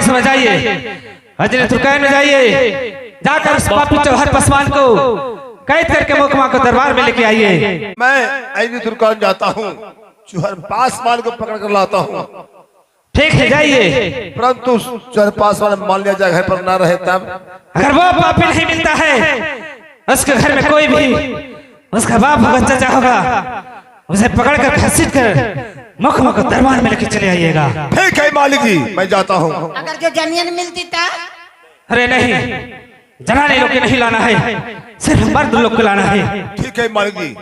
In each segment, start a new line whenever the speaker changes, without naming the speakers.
इसमें जाइए, अजरे तुर्कैन में जाइए, जाकर उस पापी चौहर पासवान को कैद करके मुकमा को दरबार में लेके आइए।
मैं अजरे तुर्कैन जाता हूँ, चौहर पासवान को पकड़ कर लाता हूँ।
ठीक है जाइए,
परंतु चौहर पासवान मान लिया जाए घर पर ना रहे तब।
अगर वो पापी नहीं मिलता है, उसके घर में कोई भी उसका बाप होगा, चाचा होगा, उसे पकड़ कर घसीट कर मुकमा को दरबार में लेके चले आइएगा।
ठीक है मालिक जी, मैं जाता हूँ।
अगर जो जनियन मिलती था।
अरे नहीं, जनाने लोग के नहीं लाना है, सिर्फ मर्द लोग को लाना है।
ठीक है मालिक जी,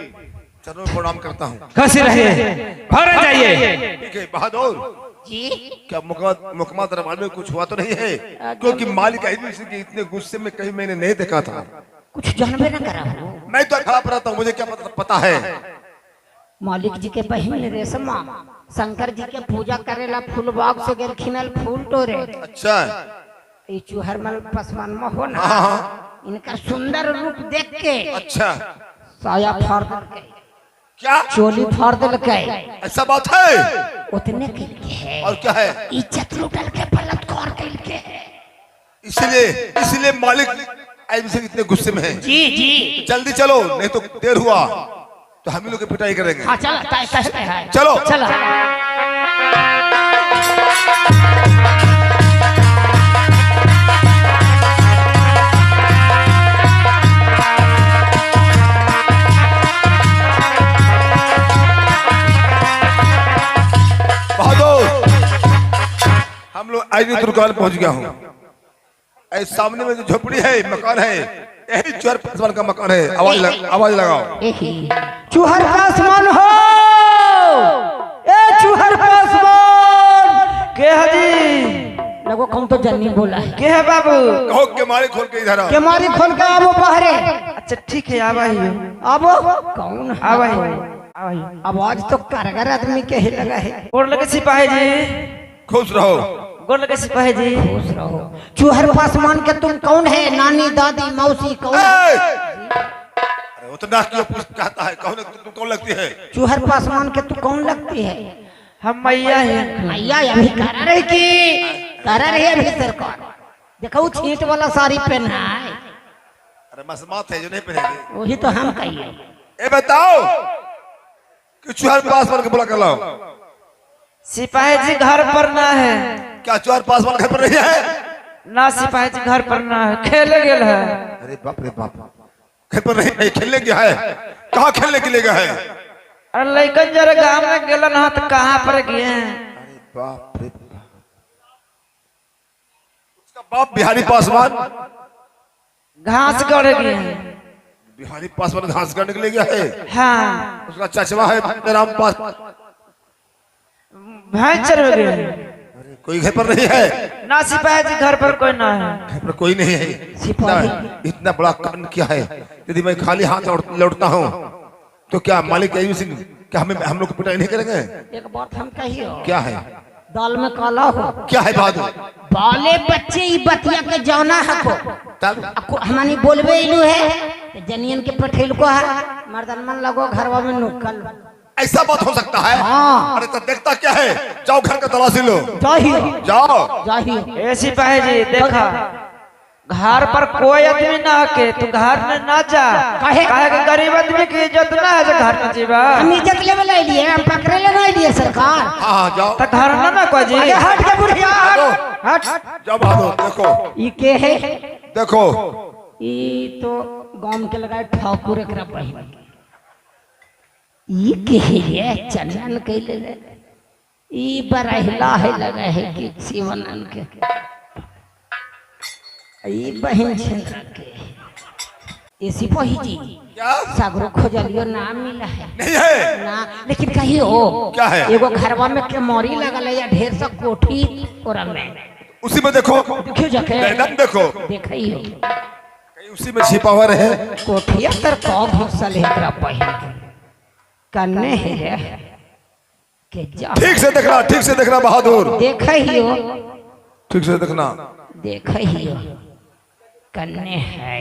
चलो प्रणाम करता हूँ।
कैसे रहिए, फौरन जाइए।
ठीक है बहादुर
जी,
क्या मुकमा दरबार में कुछ हुआ तो नहीं है? क्योंकि मालिक के इतने गुस्से में कहीं मैंने नहीं देखा था।
कुछ जानबे न करा हो।
मैं तो खड़ा रहता हूँ, मुझे क्या पता है।
मालिक जी के बहन रेशमा शंकर जी के पूजा करेला फूल बाग से गेल खिनल फूल तोरे।
अच्छा,
ये चूहरमल पासवान में हो ना,
हाँ।
इनका सुंदर रूप देख के
अच्छा,
साया फाड़ के
क्या
चोली फाड़ के
ऐसा बात है?
उतने के लिए है।
और क्या है?
इज्जत लुटल के बलात्कार के है।
इसलिए मालिक ऐसे इतने गुस्से में है।
जी जी,
जल्दी चलो, नहीं तो देर हुआ तो हम ही लोग की पिटाई करेंगे।
हाँ चलो
चलो
चलो।
हम लोग आज दुकान पहुंच गया हूँ। सामने में जो झोपड़ी है, मकान है, यही चौहर पासवान का मकान है। आवाज लगाओ।
चूहर पासवान हो, ए चूहर पासवान के हजी लगो कौन तो जन्नी बोला है। के है बाबू?
कहो के मारी खोल के इधर आओ।
के मारी खोल के आवो बाहरे।
अच्छा ठीक है, आवा ही
आवो। कौन है?
आवा ही।
आवाज तो कारगर आदमी के ही लगा है।
गोड़ लगे सिपाही जी।
खुश रहो।
गोड़ लगे सिपाही जी।
खुश रहो। चूहर पासवान के तुम कौन है? नानी दादी मौसी कौन?
अरे उतना क्यों कहता है? तुम कौन लगती है?
चूहर पासवान के तू कौन लगती है?
हम मैया है।
मैया अभी करा रही की करा रही अभी सरकार। देखो छींट वाला साड़ी पहना है।
अरे मसमात है जो नहीं पहनेगी।
वही तो हम कहिए।
ए बताओ कि चौहर पासवान के बुला कर लाओ।
सिपाही जी घर पर ना है।
क्या चौहर पासवान घर पर नहीं है?
ना सिपाही जी घर पर ना है, खेले गेल है।
अरे बाप रे बाप, घर पर नहीं, खेलने गया है। कहाँ खेलने के लिए गया है?
अरे लइकन जरा गांव में गेलन हा तो कहाँ पर गए हैं?
अरे बाप रे बाप, उसका बाप बिहारी पासवान
घास गड़ गए हैं।
बिहारी पासवान घास काटने के लिए गया है।
हाँ,
उसका चचवा है राम पासवान,
भैंस चर गए।
अरे कोई घर पर नहीं है।
ना सिपाही जी घर पर कोई ना है।
घर पर कोई नहीं है। इतना बड़ा कांड किया है। यदि मैं खाली हाथ लौटता हूँ तो क्या मालिक सिंह क्या हम लोग पिटाई नहीं करेंगे?
एक बात हम कहियो।
क्या है?
दाल में काला हो।
क्या है बहादुर?
बाले बच्चे ई बतिया के जाना है को
तब
हमनी बोलबे इलू है तो जनियन के पठेल को है मर्दन मन लगो घरवा में नुकल।
ऐसा बात हो सकता है?
हाँ।
अरे तो देखता क्या है, जाओ घर का तलाशी लो।
जाहियो
जाओ।
ए सिपाही जी देखा, घर पर कोई आदमी ना आके तू घर में ना जा। काहे कि गरीब आदमी की इज्जत ना है जो घर में जीवा।
हम इज्जत लेवे ले लिए, हम पकड़े ले नहीं लिए सरकार।
हाँ जाओ।
तो घर में ना कोई जी।
हट के बुढ़िया हट।
जाओ बहादुर, देखो
ई के है?
देखो
ई तो गांव के लगाए ठाकुर एकरा बहिन। ई के है चंदन के ले ई बरहिला है लगा है कि शिवनन के ई बहन छेंद्र के। ये सिपाही जी
क्या
सागरो खोजलियो नाम मिला है?
नहीं है
ना, लेकिन कही हो
क्या है?
एगो घरवा में के मोरी लगल है या ढेर सा कोठी और में
उसी में देखो।
देखियो जाके
एकदम देखो,
देखई हो
कहीं उसी में छिपा हुआ रहे।
कोठिया तर को घुसल है एकरा बहिन कन्ने है के जा।
ठीक से देखना, ठीक से देखना बहादुर,
देखई हो
ठीक से देखना।
देखई हो कन्ने है।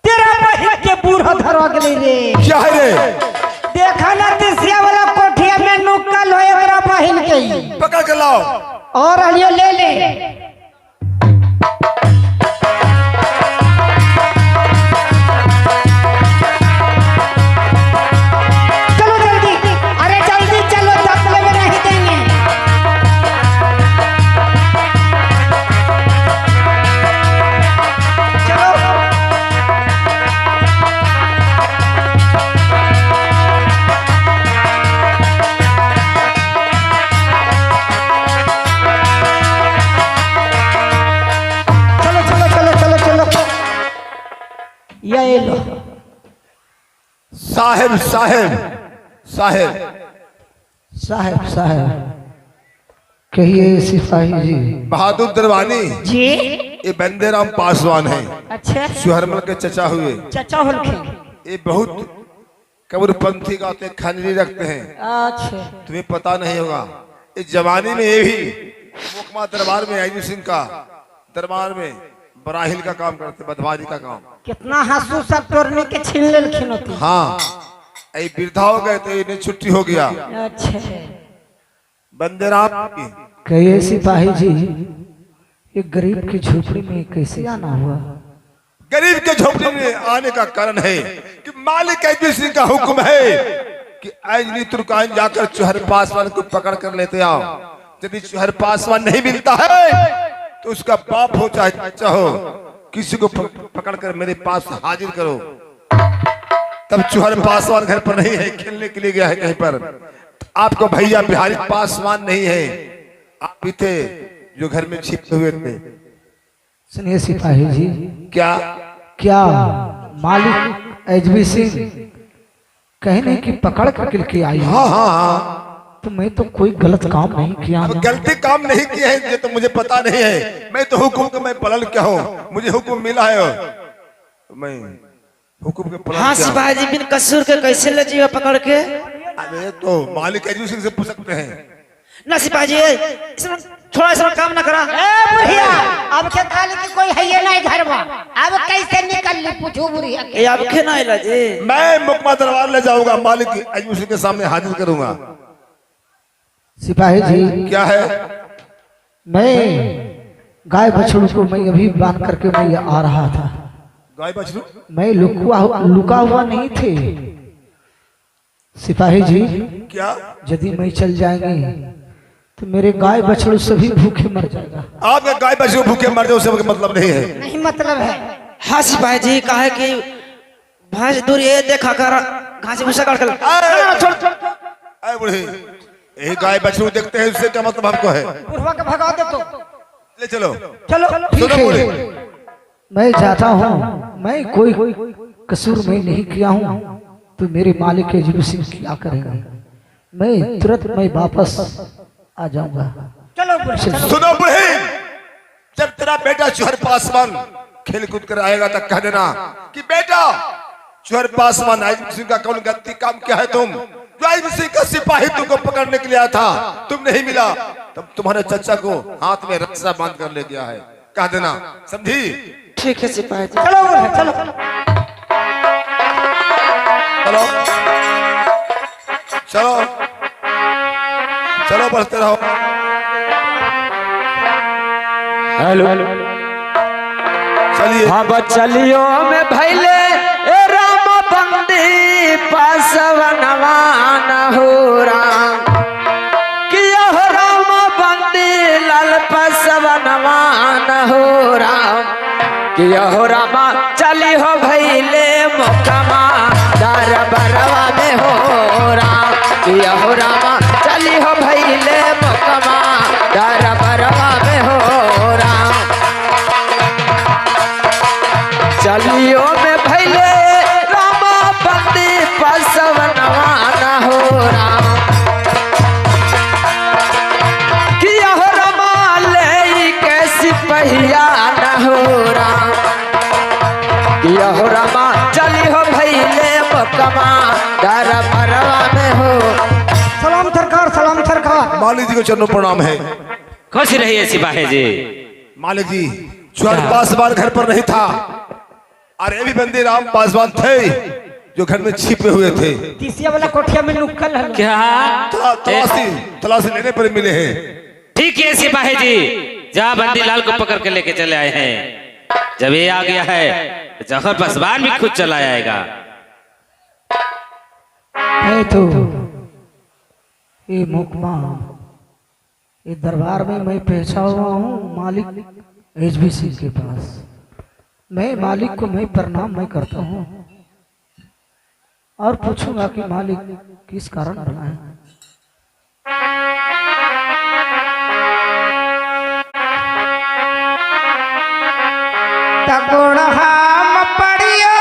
तेरा बहिन के बूढ़ा धरवा गेले रे।
क्या है रे?
देखा ना तिसिया वाला कोठिया में नुकल हो एकरा बहिन के ही।
पकड़ के लाओ।
और अलियो ले ले। चलो जल्दी, अरे जल्दी चलो, दबले में नहीं देंगे। चलो ये लो।
साहेब साहेब साहेब
साहब साहब कहिए सिपाही जी।
बहादुर दरवानी
जी
ये बंदेराम पासवान है,
अच्छा
सुहरमल के चचा हुए।
चचा होलखिन।
ये बहुत कब्रपंथी गाते खंजरी रखते हैं,
अच्छा
तुम्हें पता नहीं होगा। इस जवानी में ये भी मुकमा दरबार में आईजू सिंह का दरबार में बराहिल का काम करते, बदमाजी का काम।
कितना हंसू सब तोड़ने के छीन लेलखिन होती।
हाँ ये वृद्धा हो गए तो इन्हें छुट्टी हो गया।
अच्छा
बंदेराम की
कहिए सिपाही जी, ये गरीब की झोपड़ी में कैसे आना हुआ?
गरीब के झोपड़ी में आने का कारण है कि मालिक आईजू सिंह का हुक्म है कि अजनी तुर्कान जाकर चुहर पासवान को पकड़ कर लेते आओ। यदि चुहर पासवान नहीं मिलता है तो उसका बाप हो चाहे चाचा हो, किसी को पकड़ कर मेरे पास हाजिर करो। तब चुहर पासवान घर पर नहीं है, खेलने के लिए गया है कहीं पर। आपको भैया बिहारी पासवान नहीं है, आप भी थे जो घर में छिपे हुए थे।
सुनिए सिपाही जी,
क्या
क्या मालिक एचबी सिंह कहीं नहीं कि पकड़ कर के आई?
हाँ हाँ हाँ,
तो मैं तो कोई गलत काम नहीं किया
अब
ना।
गलती काम नहीं किए हैं ये तो मुझे पता नहीं है। मैं तो हुक्म का मैं पलल क्या हूँ, मुझे हुक्म मिला है, मैं हुक्म के पलल
हाँ
क्या हूँ।
सिपाही जी, बिन कसूर के कैसे ले जाइए पकड़ के?
अरे तो मालिक एजू सिंह से पूछ सकते हैं।
ना सिपाही जी, इसमें थोड़ा सा काम ना करा।
ए बुढ़िया, अब के खाली की कोई है ये नहीं घर में, अब कैसे निकल ली पूछो बुढ़िया के।
ये अब के ना इला जी।
मैं मुकमा दरबार ले जाऊंगा, मालिक एजू सिंह के सामने हाजिर करूंगा।
सिपाही जी
क्या है?
मैं गाय बछड़ू को मैं अभी बांध करके मैं आ रहा था।
गाय बछड़ू?
मैं लुका हुआ नहीं थे सिपाही जी।
क्या?
यदि मैं चल जाएंगे तो मेरे गाय बछड़ू सभी भूखे मर जाएगा।
आपका गाय बछड़ू भूखे मर जाए उससे मतलब नहीं है।
नहीं मतलब है।
हाँ सिपाही जी, कहा है कि भैंस दूर ये देखा कर घास भूसा काट कर।
अरे बूढ़े, यही गाय बछड़ू देखते हैं उससे क्या मतलब हमको है?
बुढ़वा के भगा दे तो।
ले चलो।
चलो
ठीक
सुनो
है,
बूढ़े,
मैं जाता हूँ। मैं कोई कसूर मैं नहीं किया हूँ, तो मेरे मालिक के एचबी सिंह क्या करेंगे? मैं तुरंत मैं वापस आ जाऊंगा।
चलो बुढ़िया चलो।
सुनो बूढ़े, जब तेरा बेटा चुहर पासवान खेल कूद कर आएगा तब कह देना कि बेटा चुहर पासवान आईजू सिंह का कौन गलती काम क्या है? तुम जो आईजू सिंह का सिपाही तुमको पकड़ने के लिए आया था, तुम नहीं मिला, तब तुम्हारे चचा को हाथ में रस्सा बांध कर ले गया है, कह देना, समझी?
ठीक है सिपाही जी।
चलो बुढ़िया चलो।
चलो चलो चलो, बढ़ते रहो।
हेलो
चलिए।
हाँ बचलियो में भैले ए राम बंदी पासवनवा न हो राम, किया हो राम बंदी लाल पासवनवा न हो राम, किया हो रामा चली हो भैले मुकमा दर बरवा में हो राम, किया हो रामा चली हो भैले मुकमा दर बरवा में हो राम, चलियो में भैले रामा बंदी पासवनवा न हो राम, किया हो रामा ले के सिपहिया न हो राम, किया हो रामा चली हो भैले मुकमा दर बरवा में हो।
सलाम सरकार, सलाम सरकार।
मालिक जी को चरणों प्रणाम है।
खुश रहिए सिपाही जी।
मालिक जी चुहर पासवान घर पर नहीं था, और ये भी बंदे राम पासवान थे जो घर में छिपे हुए थे।
तीसिया वाला कोठिया में नुक्कल है।
क्या
तलाशी लेने पर मिले हैं।
ठीक है सिपाही जी, जहाँ बंदी लाल को पकड़ के लेके चले आए हैं, जब ये आ गया है तो जफर पासवान भी खुद चला आएगा।
मैं तो ये मुकमा ये दरबार में मैं पहुंचा हुआ हूँ मालिक एचबी सिंह के पास। मैं मालिक को मैं प्रणाम मैं करता हूँ और पूछूंगा कि मालिक किस कारण बना है।
तगुण हम पढ़ियो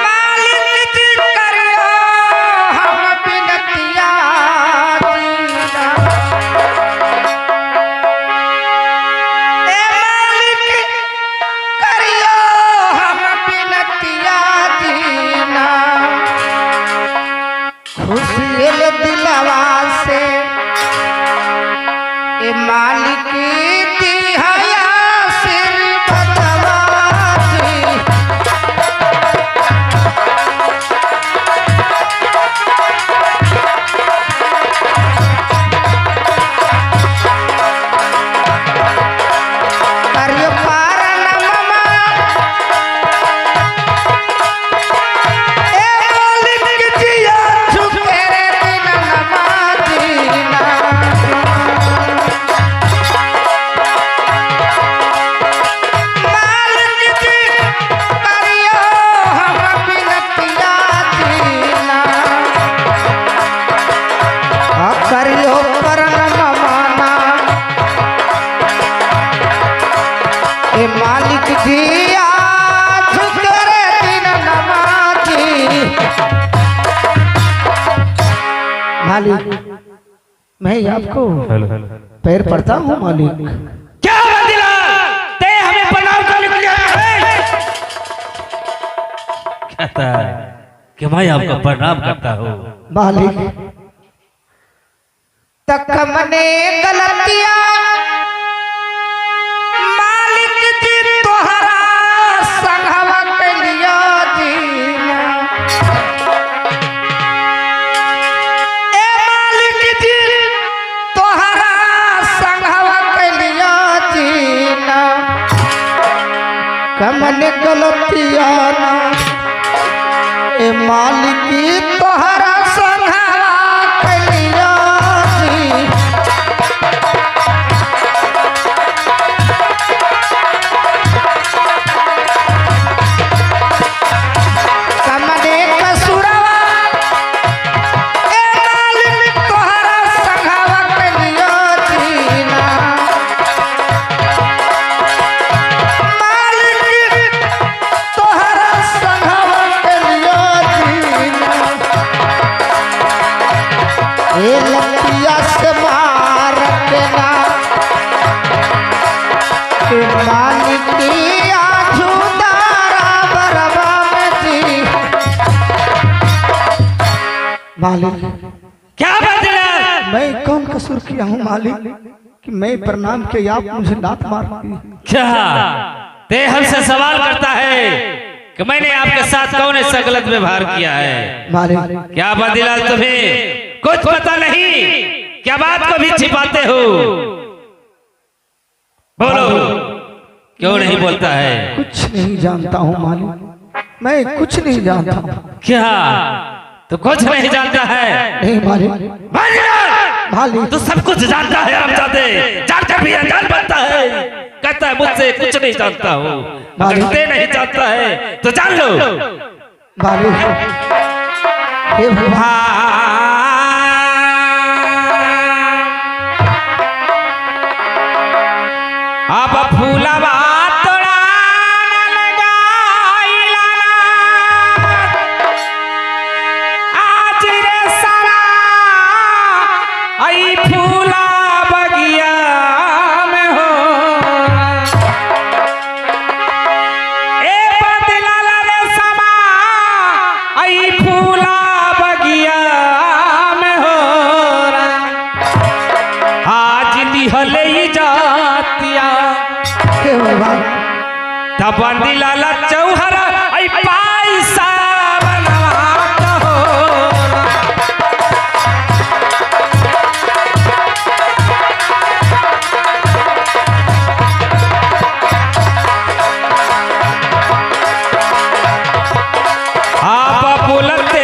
मालिक जी करियो हम बिनतिया दीना। ए मालिक करियो हम बिनतिया दीना। खुशी दिलवा से ए मालिक दिहाया सिर बदवाजी। करियो पारन ममा ए मालिक जिया झुके रे दिन नमाजीना। करियो परन ममाना ए मालिक जी आज करे दिन नमाजी।
मालिक मैं आपको पैर पड़ता हूँ मालिक।
क्या बंदीलाल, ते हमें प्रणाम करने के लिए आया है? कहता है कि मैं आपको प्रणाम करता हूँ।
मालिक
तक मने गलतिया मालिक जी तोहरा संघवा के लियो दीना। ए मालिक जी तोहरा संघवा के लियो दीना। कमने गलतिया ना ए मालिक तोहरा संघवा के लियो दी। कमने कसुरवा ए मालिक तोहरा संघवा के लियो दीना। मालिक तोहरा संघवा के लियो दीना। ए लतिया से मार के ना ए मालिक आझुदारा बरबा में जी।
मालिक
क्या बंदीलाल,
मैं कौन कसूर किया हूँ मालिक कि मैं प्रणाम के आप मुझे लात मार दी।
क्या ते हमसे सवाल करता है कि मैंने आपके साथ कौन ऐसा गलत व्यवहार किया है?
मालिक
क्या बंदीलाल तुम्हें कुछ पता नहीं? क्या बात को भी छिपाते हो? बोलो, क्यों नहीं बोलता है?
कुछ नहीं जानता हूँ मालिक, मैं कुछ नहीं जानता हूँ।
क्या तो कुछ नहीं जानता है?
नहीं मालिक।
बंदीलाल,
मालिक
तू सब कुछ जानता है, हम जानते जानकर भी अनजान बनता है। कहता है मुझसे कुछ नहीं जानता हूँ। अगर ते नहीं जानता है तो जान लो।
मालिक हे भगवान
अब फूलवा तोड़ा आज रे सारा आई फूला बगिया में हो। ए बंदीलाल रे समा आई फूला बगिया बंदी लाला चौहरा आई पैसा बनवात हो आप बोलते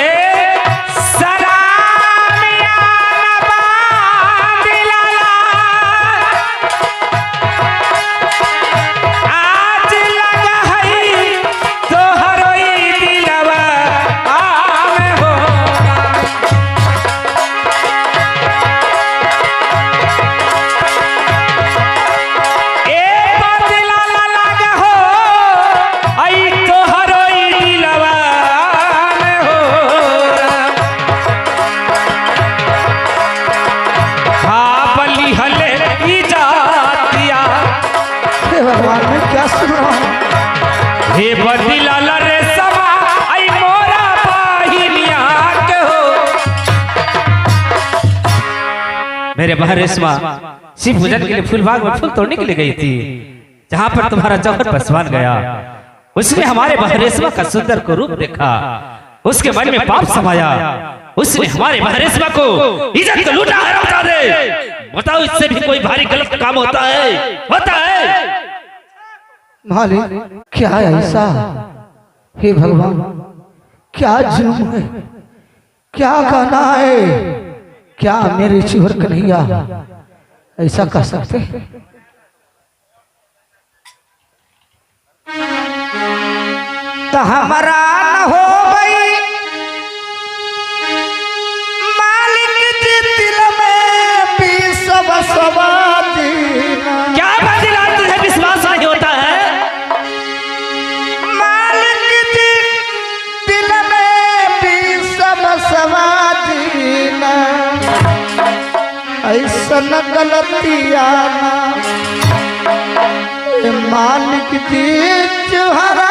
भगवान मैं क्या सुन रहा हूँ?
हे बंदी लाला रे समा आई मोरा बाहिनिया के हो मेरे बहरेशमा शिव पूजन के लिए फूलबाग में फूल तोड़ने के लिए गई थी जहाँ पर तुम्हारा जौहर पसवान गया उसने हमारे बहरेशमा का सुंदर को रूप देखा उसके मन में पाप समाया उसने हमारे बहरेशमा को इज्जत को लूटा है बता दे बताओ इससे भी कोई भारी गलत काम होता है
मालिक क्या ऐसा? हे भगवान क्या जुल्म है, क्या कहना है? क्या मेरे चिवर कन्हैया ऐसा कह सकते? तो हमारा न हो गई मालिक जी दिल में भी सब सवादीना।
क्या बदला तुझे विश्वास नहीं होता है?
मालिक जी दिल में भी सब सवादीना ऐसा न गलतिया ना मालिक जी चुहरा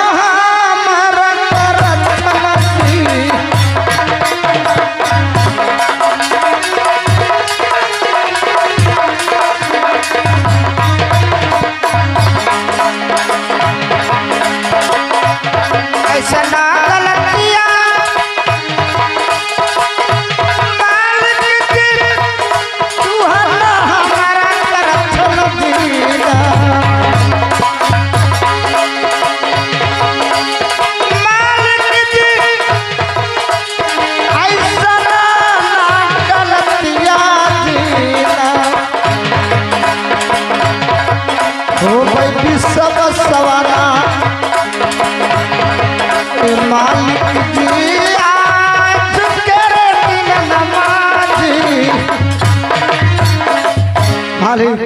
मालिक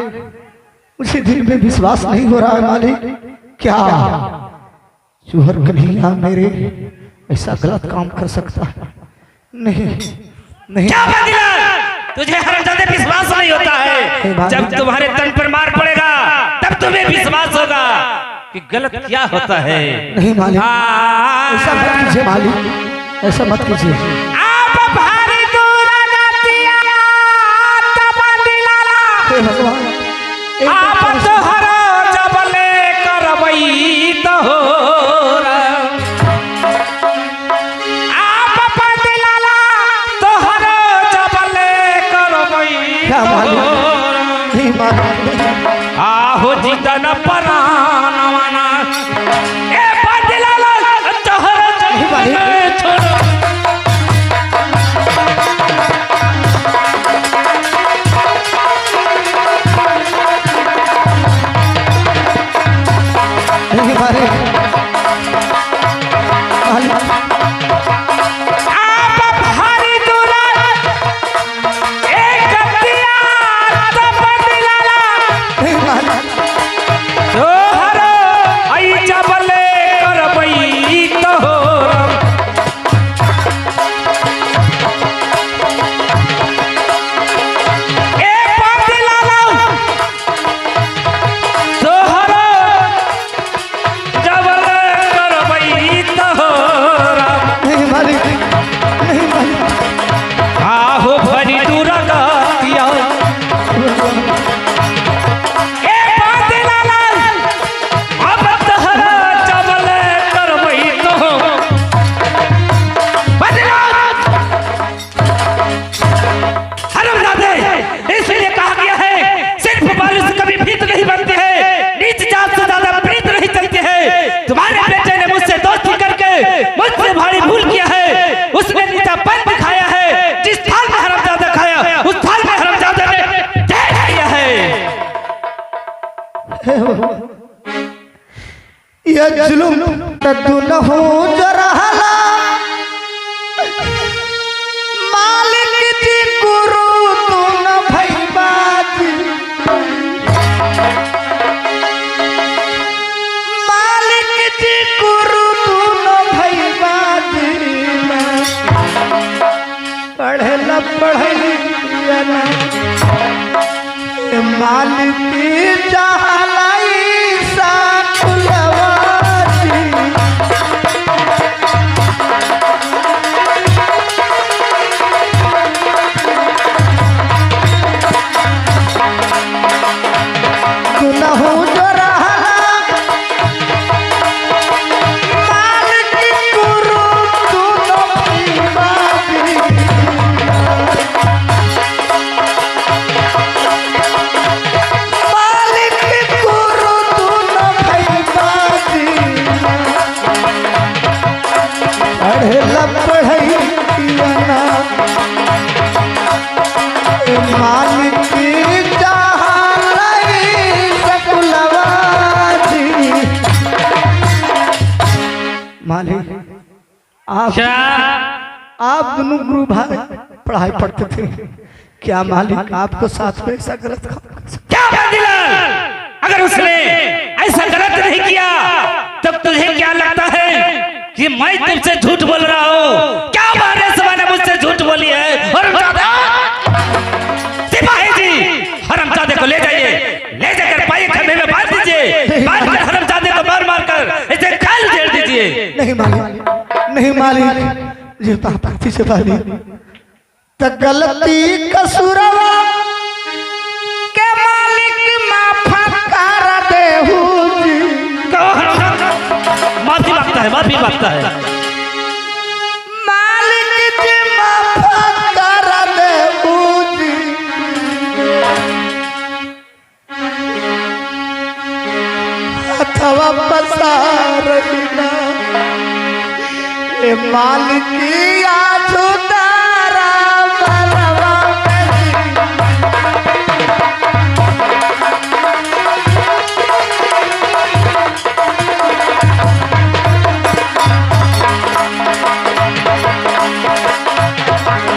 मुझे दिल में विश्वास नहीं हो रहा है मालिक। क्या चूहर कन्हैया मेरे ऐसा गलत काम कर सकता है? नहीं नहीं।
क्या बदला तुझे हरमजादे विश्वास नहीं होता है? जब तुम्हारे तन पर मार पड़ेगा तब तुम्हें विश्वास होगा कि गलत क्या होता है।
नहीं मालिक ऐसा मत कीजिए मालिक, ऐसा मत कीजिए।
आप भारी दूर नदिया तब दिलाला
भगवान
आप तो हरो जबले करबई तो हो आप दिलाला तो हरो जबले करबई
क्या मालिक? नहीं मालिक
आहो जीतन परानवाना ए बदलाला तो हरो जबले छोड़ो
नहीं मालिक
आप भारी दूर एक दिया तो बदलाला
नहीं मालिक
तोहरो
ये जुलुम तदुनहु जरहला मालिक जी गुरु तुन भैबाजी मालिक जी गुरु तुन भैबाजी पढ़े न पढ़े मालिक जहलाई साकुलवाजी गुनहु जो रहला मालिक गुरु तुनो भैबाजी मालिक आप दोनों गुरु भाई पढ़ाई पढ़ते थे, क्या मालिक आपको साथ में ऐसा गलत काम
क्या बादीलाल, अगर उसने ऐसा गलत नहीं किया तब तुझे क्या लगता है कि मैं तुमसे झूठ बोल रहा हूँ? क्या मारे ने मुझसे झूठ बोली है? हरमजादा, सिपाही जी हरमजादे को ले जाइए, ले जाकर पाए खंभे में बांध दीजिए, बांधकर हरमजादे को मार मार कर इसे काल जेल दीजिए।
नहीं मालिक, नहीं मालिक, ये पापा से मालिक तो गलती कसूरवा के मालिक माफ कर देहु जी।
माफी मांगता है, माफी मांगता है।
मालिक जी माफ कर देहु जी। अथवा पसार ना ए मालिक या सुतारा मरवा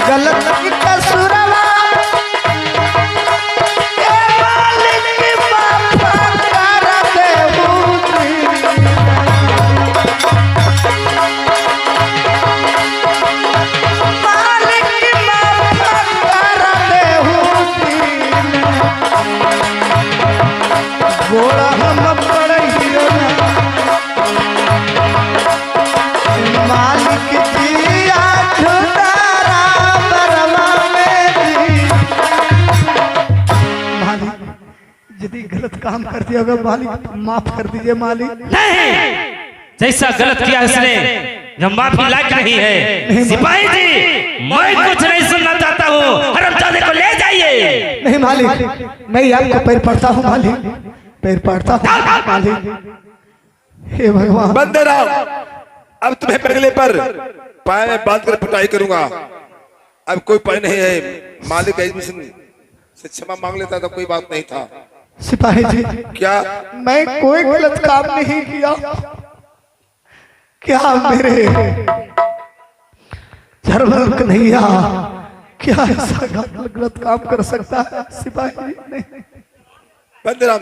गलत की कसूरवा ए मालिक माफ कर देहु जी। गोड़ा हम पढ़ियो ना मालिक जी झुटारा बरवा में जी। मालिक यदि गलत काम कर दिया होगा मालिक माफ कर दीजिए मालिक।
नहीं, जैसा गलत किया उसने जो माफी लायक नहीं है। सिपाही जी मैं कुछ नहीं सुनना चाहता हूँ, हरमजादे को ले जाइए।
नहीं मालिक, मैं आपको पैर पड़ता हूँ मालिक, पैर पड़ता हूँ मालिक। हे भगवान,
बंदे रहो, अब तुम्हें पगले पर पाए में बांध कर पिटाई करूंगा। अब कोई पाई नहीं है। मालिक एडमिशन से क्षमा मांग लेता तो कोई बात नहीं था।
सिपाही जी
क्या
मैं कोई गलत काम नहीं किया? क्या मेरे धर्म कन्हैया क्या ऐसा गलत काम कर सकता है? सिपाही नहीं।
बंदराम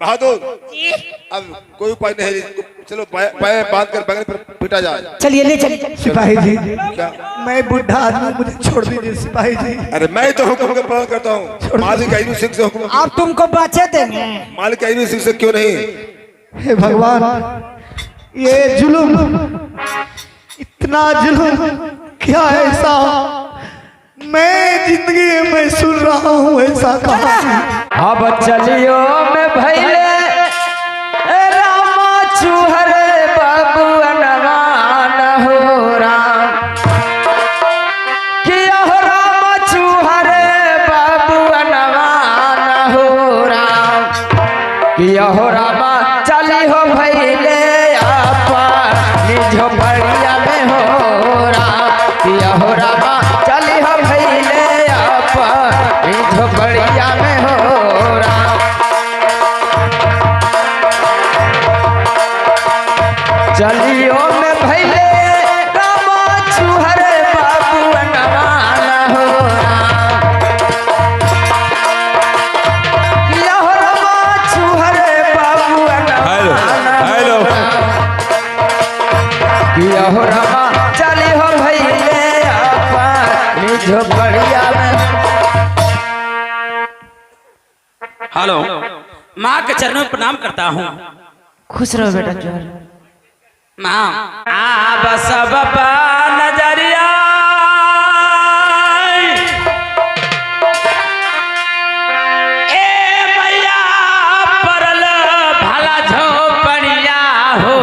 बहादुर, अब कोई उपाय नहीं है। चलो पाए बांध कर बगल पर पिटा जाए।
चलिए ले चलिए।
सिपाही जी
क्या
मैं बुढ़ा आदमी, मुझे छोड़ दीजिए सिपाही जी।
अरे मैं तो हुक्म का पालन करता हूँ। मालिक आईवी सिंह से हुक्म।
आप तुमको बचे देंगे।
मालिक आईवी सिंह से क्यों नहीं?
हे भगवान, ये जुल्म, इतना जुल्म क्या ऐसा मैं जिंदगी में सुन रहा हूँ ऐसा कहानी।
अब चलियो में भैले रामा चूहर बाबू अनवान हो राम, किया हो रामा चूहर बाबू अनवान हो राम, किया हो रामा चली हो भैले आपा निजो बढ़िया में हो राम, किया हो रामा चली हो भैले आपा निजो बढ़िया में हो राम।
हेलो, माँ के चरणों में प्रणाम करता हूँ।
खुश रहो बेटा जोहर।
माँ बस बाबा नजरिया ए मैया परल भला झोपड़िया हो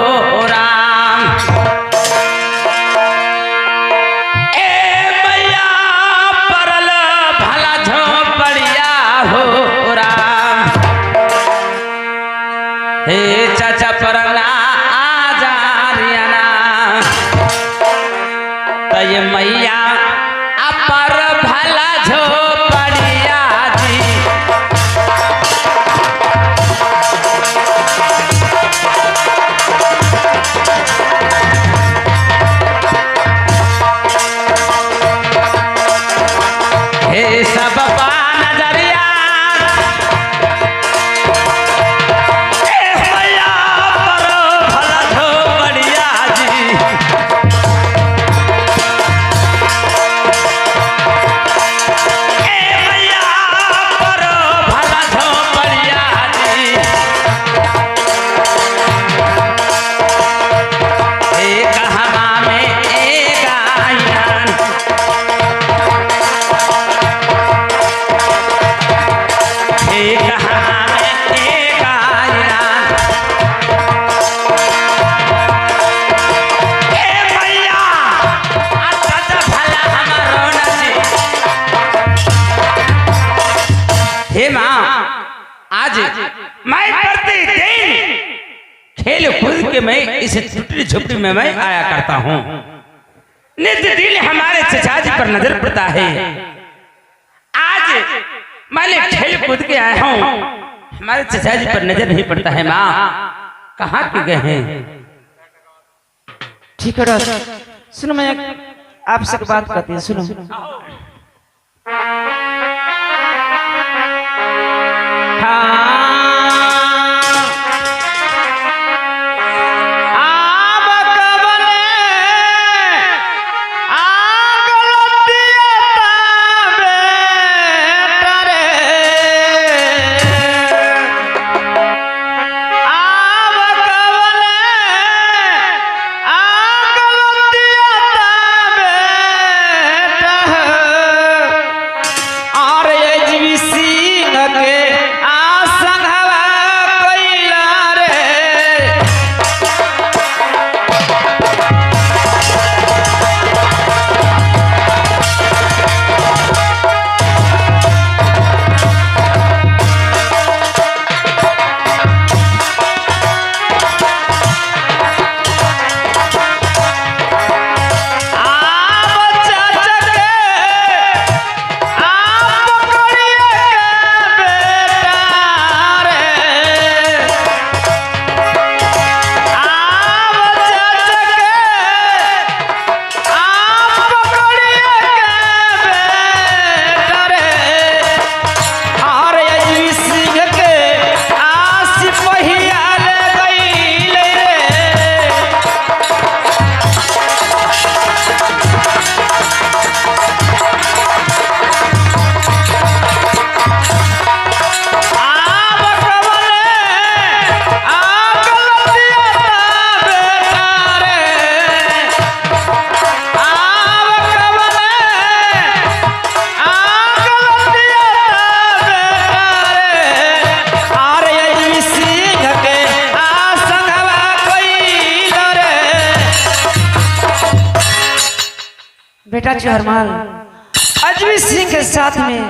राम। ए मैया परल भला झोपड़िया हो राम। हे चाचा परना ये मैया अपर भला झोपड़िया जी। हे सब नजरिया मैया अपर भला झोपड़िया जी। हे माँ, आज मैं प्रतिदिन खेल कूद के मैं इस टूटी झोपड़ी में मैं आया करता हूँ। नित्य दिन हमारे चचा जी पर नजर पड़ता है। आज मैंने खेल कूद के आया हूँ, हमारे चचा जी पर नजर नहीं पड़ता है। माँ कहाँ के गए हैं?
ठीक है डॉक्टर, सुनो मैं आपसे एक बात करती हूँ, सुनो। बेटा चहरमाल, अजमेर सिंह के साथ में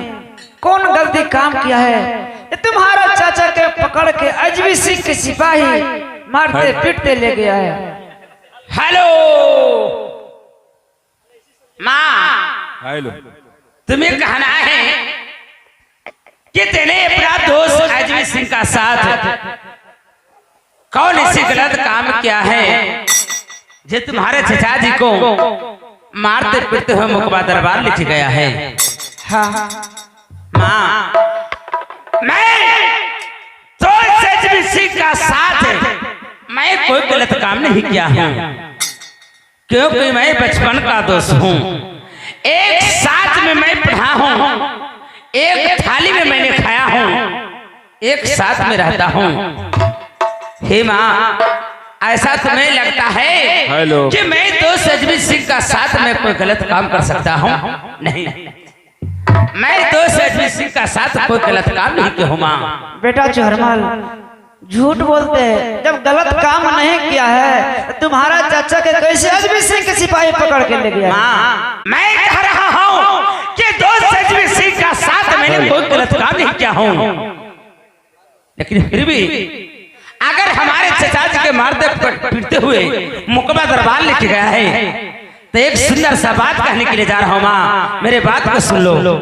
कौन गलती काम किया है? ये तुम्हारा चाचा के पकड़ के अजमेर सिंह के सिपाही मारते पीटते ले गया है।
हेलो माँ,
हेलो,
तुम्हें कहना है कि तेरे अपना दोस्त अजमेर सिंह का साथ कौन ऐसी गलत काम किया है जो तुम्हारे चचा जी को मारते पीटते हुए मुकबा दरबार लिख गया है?
हाँ
माँ, मैं तो अजमेर सिंह का साथ मैं कोई गलत काम नहीं किया हूँ, क्योंकि मैं बचपन का दोस्त हूँ। एक साथ में मैं पढ़ा हूँ, एक थाली में मैंने खाया हूँ, एक साथ में रहता हूँ। हे माँ, ऐसा तुम्हें लगता है कि मैं तो सजवीर सिंह का साथ में कोई गलत काम कर सकता हूँ? नहीं, मैं तो सजवीर सिंह का साथ कोई गलत काम नहीं किया हूँ माँ।
बेटा चोहरमल झूठ बोलते हैं, जब गलत काम नहीं किया है तुम्हारा चाचा के कैसे सजवीर सिंह के सिपाही पकड़ के ले गया?
माँ, मैं कह रहा हूँ कि दोस्त सजवीर सिंह का साथ मैंने कोई गलत काम नहीं किया हूँ, लेकिन फिर भी अगर हमारे चचा जी के मारते पीटते हुए मुकदमा दरबार लेके गया है तो एक सुंदर सा बात कहने के लिए जा रहा हूँ माँ, मेरे बात को सुन लो।